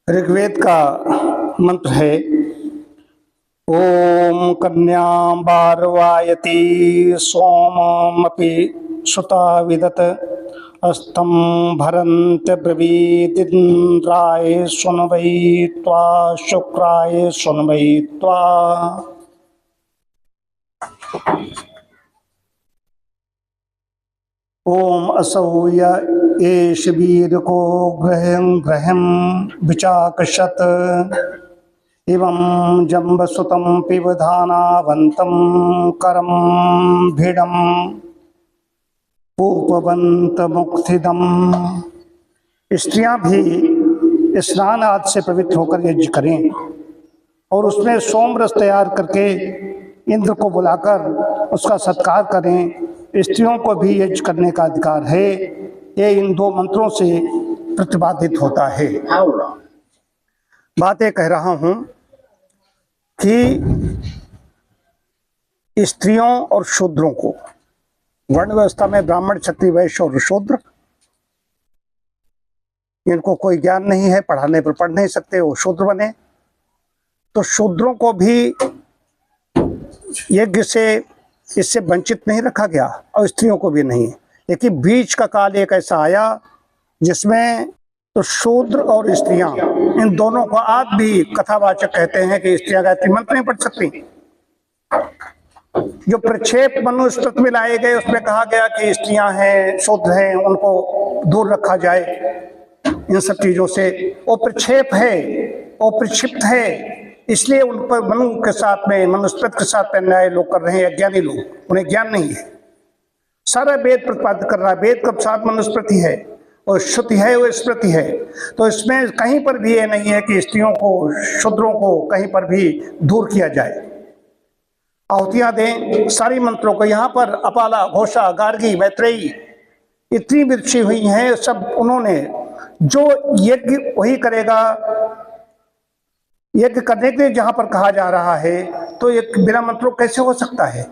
ऋग्वेद का मंत्र है ओम कन्यां बारवायति सोममपि सुता विदत अस्तम भरन्त ब्रवीदिन्द्राय सुनवै त्वा शुक्राय सुनवै त्वा। ओम असौ य एष वीरको ग्रहं विचाकशत एवं जम्बसुतं पिबधानावन्तं करं भिडं पूपवन्तमुक्थिदम्। स्त्रियां भी स्नान आदि से पवित्र होकर यज्ञ करें और उसमें सोम रस तैयार करके इंद्र को बुलाकर उसका सत्कार करें। स्त्रियों को भी यज्ञ करने का अधिकार है। ये इन दो मंत्रों से प्रतिपादित होता है। बातें कह रहा हूं कि स्त्रियों और शूद्रों को वर्ण व्यवस्था में ब्राह्मण, क्षत्रिय, वैश्य और शूद्र, इनको कोई ज्ञान नहीं है, पढ़ाने पर पढ़ नहीं सकते, वो शूद्र बने। तो शूद्रों को भी यज्ञ से इससे वंचित नहीं रखा गया और स्त्रियों को भी नहीं। लेकिन बीच का काल एक ऐसा आया जिसमें तो शूद्र और स्त्रियां, इन दोनों को आज भी कथावाचक कहते हैं कि स्त्रियां गायत्री मंत्र नहीं पढ़ सकती। जो प्रक्षेप मनुस्मृति में लाए गए उसमें कहा गया कि स्त्रियां हैं, शूद्र हैं, उनको दूर रखा जाए इन सब चीजों से। वो प्रक्षेप है, वो प्रक्षिप्त है, इसलिए उन पर मनु के साथ में, मनुस्मृति के साथ में न्याय लोग कर रहे हैं, अज्ञानी लोग, उन्हें ज्ञान नहीं है। सारा वेद प्रतिपादित कर रहा है, वेद का साथ मनुस्मृति है और श्रुति है, वो स्मृति है। तो इसमें कहीं पर भी ये नहीं है कि स्त्रियों को, शूद्रों को कहीं पर भी दूर किया जाए। आहुतियां दें सारी मंत्रों को। यहाँ पर अपाला, घोषा, गार्गी, मैत्रेयी इतनी भी ऋषि हुई हैं, सब उन्होंने जो यज्ञ वही करेगा। यज्ञ करने के लिए जहां पर कहा जा रहा है तो ये बिना मंत्रों कैसे हो सकता है?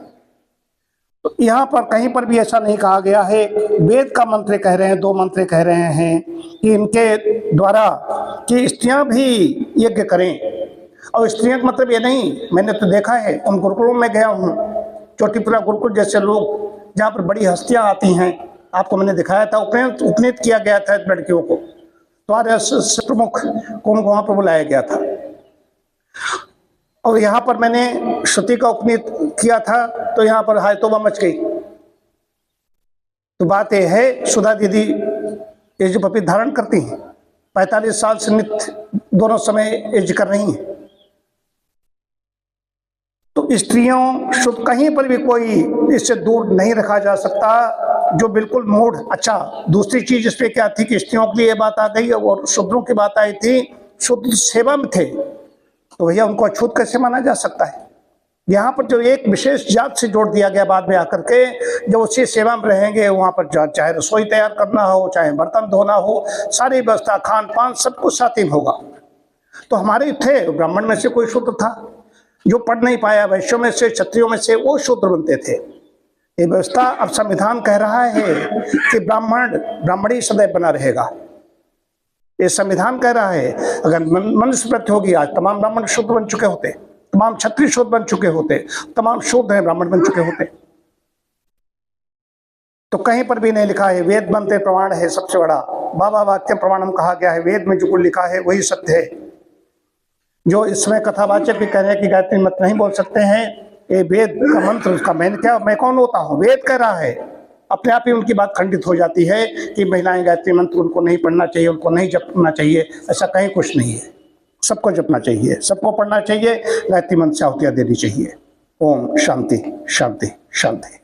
तो यहाँ पर कहीं पर भी ऐसा नहीं कहा गया है। वेद का मंत्र कह रहे हैं, दो मंत्र कह रहे हैं कि इनके द्वारा कि स्त्रियां भी यज्ञ करें। और स्त्रियों का मतलब ये नहीं, मैंने तो देखा है, उन गुरुकुलों में गया हूँ, चोटीपुरा गुरुकुल जैसे लोग जहाँ पर बड़ी हस्तियाँ आती हैं, आपको मैंने दिखाया था, उपनीत किया गया था लड़कियों को, तो प्रमुख को वहाँ पर बुलाया गया था। और यहाँ पर मैंने श्रुति का उपनीत किया था तो यहाँ पर हाय तौबा मच गई। तो बात यह है, सुधा दीदी ये जो पपी धारण करती हैं 45 साल से नित्य दोनों समय यज्ञ कर रही हैं। तो स्त्रियों शुद्ध कहीं पर भी कोई इससे दूर नहीं रखा जा सकता, जो बिल्कुल मूढ़। अच्छा, दूसरी चीज इस पर क्या थी कि स्त्रियों के लिए ये बात आ गई और शूद्रों की बात आई थी। शुद्ध सेवा में थे तो भैया उनको अछूत कैसे माना जा सकता है? यहाँ पर जो एक विशेष जात से जोड़ दिया गया बाद में आकर के, जो उसी सेवा में रहेंगे, वहाँ पर चाहे रसोई तैयार करना हो, चाहे बर्तन धोना हो, सारी व्यवस्था, खान पान सब कुछ साथ ही होगा। तो हमारे थे ब्राह्मण में से कोई शूद्र था जो पढ़ नहीं पाया, वैश्यों में से, क्षत्रियों में से वो शूद्र बनते थे। ये व्यवस्था अब संविधान कह रहा है कि ब्राह्मणी सदैव बना रहेगा। ये संविधान कह रहा है। अगर मनुस्मृति होगी, आज तमाम ब्राह्मण शूद्र बन चुके होते, तमाम क्षत्रिय शूद्र बन चुके होते, तमाम शूद्र हैं ब्राह्मण बन चुके होते। तो कहीं पर भी नहीं लिखा है। वेद मंत्र प्रमाण है सबसे बड़ा, बाबा वाक्य प्रमाणम कहा गया है। वेद में जो कुछ लिखा है वही सत्य है। जो इसमें कथावाचक भी कह रहे हैं कि गायत्री मंत्र नहीं बोल सकते हैं, ये वेद का मंत्र, उसका मैं कौन होता हूँ? वेद कह रहा है। अपने आप ही उनकी बात खंडित हो जाती है कि महिलाएं गायत्री मंत्र उनको नहीं पढ़ना चाहिए, उनको नहीं जपना चाहिए। ऐसा कहीं कुछ नहीं है। सबको जपना चाहिए, सबको पढ़ना चाहिए, गायत्री मंत्र से आहुतियां देनी चाहिए। ओम शांति शांति शांति।